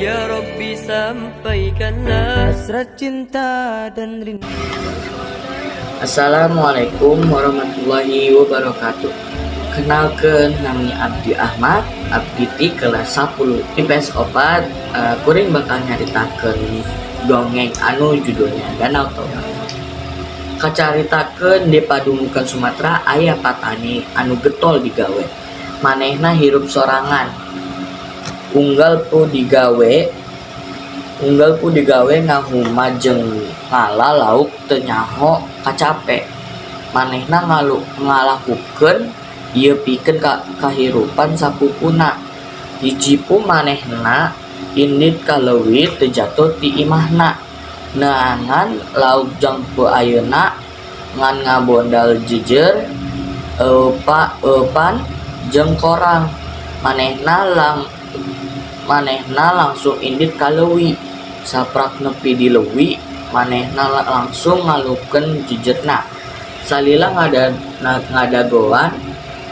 Ya Rabbi sampaikanlah hasrat cinta dan rindu. Assalamualaikum warahmatullahi wabarakatuh. Kenalkeun nami Abdi Ahmad, abdi ti kelas 10 IPS 4. Kuring bakal nyaritakeun dongeng anu judulnya Danau Toba. Kacaritakeun di padumukan Sumatera aya patani anu getol digawe. Manehna hirup sorangan. Unggal pu digawe ngahuma jeung ngala lauk teu nyaho kacape. Manehna ngalakukeun ieu pikeun kahirupan sapupuna. Hiji-pu manehna indit ka leuwih teu jatuh ti imahna. Neangan lauk jangpu ayeuna ngan ngabondal jejer eupan jeung korang. Manehna langsung indit ka leuwih. Saprak nepi di leuwih, manehna langsung ngalupkeun jejerna. Salila ngadagoan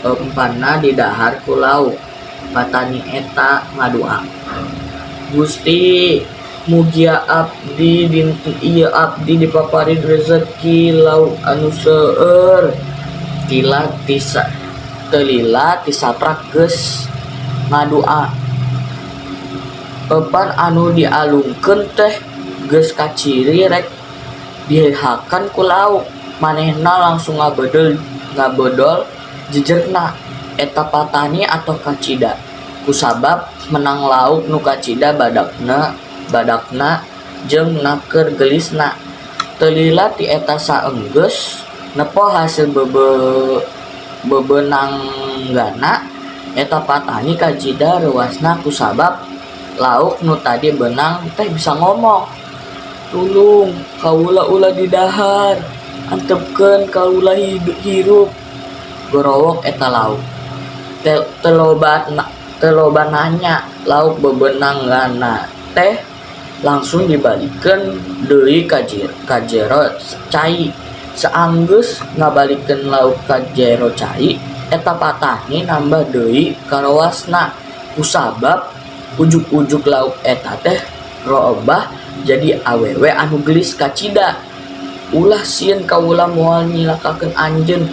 empanna di dahar ku lauk. Patani eta ngadua, Gusti, mugia abdi dinten ieu abdi dipaparin rezeki lauk anu seueur. Telila tisaprak geus ngadua. Eupan anu dialungkeun teh geus kaciri rek dihakan ku lauk. Manehna langsung ngabodol jejerna. Eta patani atau kacida, kusabab menang lauk nu kacida badakna jeung naker gelisna. Telila ti eta saenggeus nepo hasil bebenanggana. Eta patani kacida reuasna kusabab lauk nu tadi benang teh bisa ngomong. Tulung kaula ulah di dahar, antepkeun kaula hirup. Gorowok eta lauk. Teloba nanya lauk bebenanggana teh langsung dibalikeun deui ka jero cai. Saanggeus ngabalikeun lauk ka jero cai, eta patani nambah deui karoasna. Kusabab ujug-ujug lauk eta teh robah jadi awewe anu gelis kacida. Ulah sieun kaula moal nyilakakeun anjeun.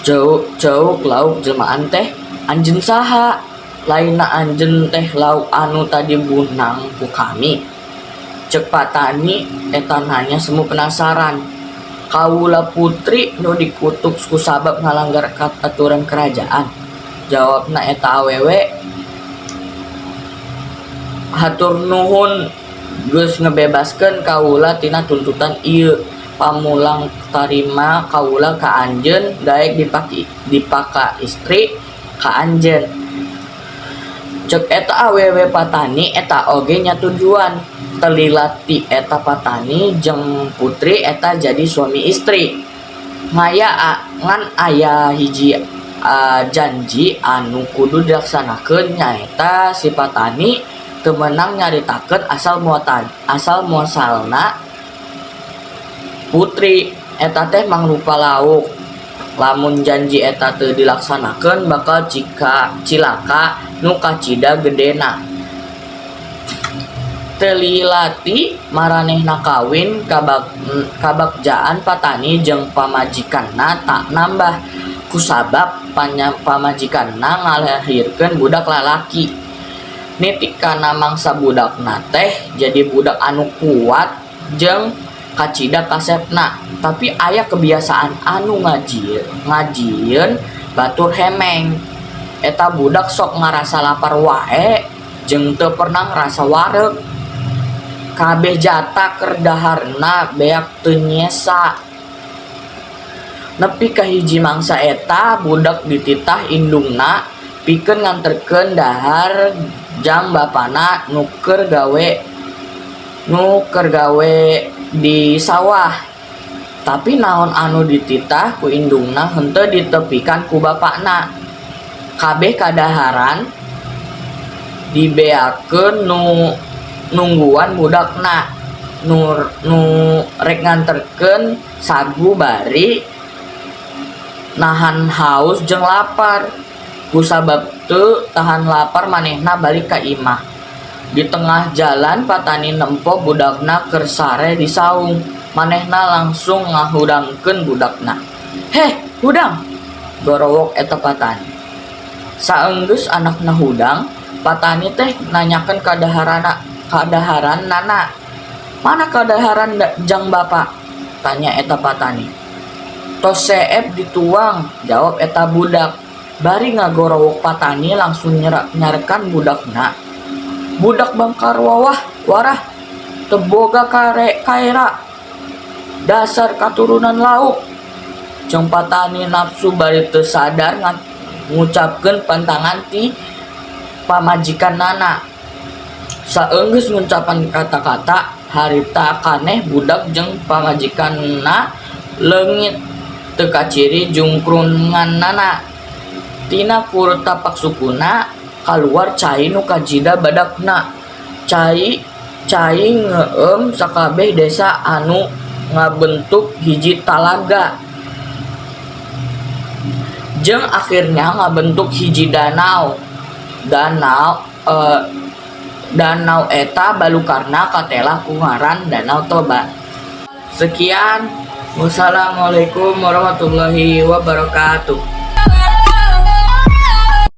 Ceuk lauk jelmaan teh, anjeun saha? Lainna anjeun teh lauk anu tadi bunang ku kami. Cek patani eta nanya semu penasaran. Kaula putri nu dikutuk kusabab ngalanggar aturan kerajaan. Jawabna eta awewe, hatur nuhun geus ngebebaskeun kaula tina tuntutan ieu. Pamulang tarima kaula ka anjeun daek dipaka istri ka anjeun. Cek eta awewe patani eta oge nya tujuan. Telila ti eta patani jeung putri eta jadi suami istri. Ngan aya hiji janji anu kudu dilaksanakeun, nyaeta si patani teu meunang nyaritakeun asal muasalna putri. Eta teh mangrupa lauk. Lamun janji eta teu dilaksanakeun bakal cilaka nu kacida gedena. Telilati maranehna kawin kabagjaan patani jeung pamajikanna tak nambah. Kusabab pamajikanna ngalahirkeun budak lalaki. Nitikana mangsa budakna teh jadi budak anu kuat jeung kacida kasepna. Tapi aya kebiasaan anu ngajieun batur hemeng. Eta budak sok ngarasa lapar wae jeung teu pernah ngarasa wareg. Kabeh jata keur daharna beak teu nyesa. Nepi ka hiji mangsa eta budak dititah indungna pikeun nganterkeun dahar jang bapana nu keur gawe di sawah. Tapi naon anu dititah ku indungna henteu ditepikan ku bapakna. Kabeh kadaharan dibeakeun nungguan budakna nu rek nganterkeun sagu bari nahan haus jeung lapar. Kusabab teu tahan lapar manehna balik ka imah. Di tengah jalan Patani nempo budakna keur sare di saung. Manehna langsung ngahudangkeun budakna. "Heh, hudang!" gorowok eta Patani. Saenggeus anakna hudang, Patani teh nanyakeun kadaharan nana. "Mana kadaharan jang bapak?" tanya eta Patani. "Tos seep dituang," jawab eta budak. Bari ngagorowok Patani langsung nyarekan budakna. "Budak bangkar warah teboga kaera, dasar katurunan lauk." Jeung Patani nafsu bari teu sadar ngucapkeun pantangan ti pamajikan nana. Saenggeus ngucapan kata-kata, harita kaneh budak jeung pamajikanna leungit teu kaciri jungkrunganna. Tina pur tapak sukuna kaluar cai nu kajida badakna. Cai ngeueum sakabeh desa anu ngabentuk hiji talaga. Jeung akhirnya ngabentuk hiji danau. Danau eta balukarna katelah ku ngaran Danau Toba. Sekian, wassalamualaikum warahmatullahi wabarakatuh.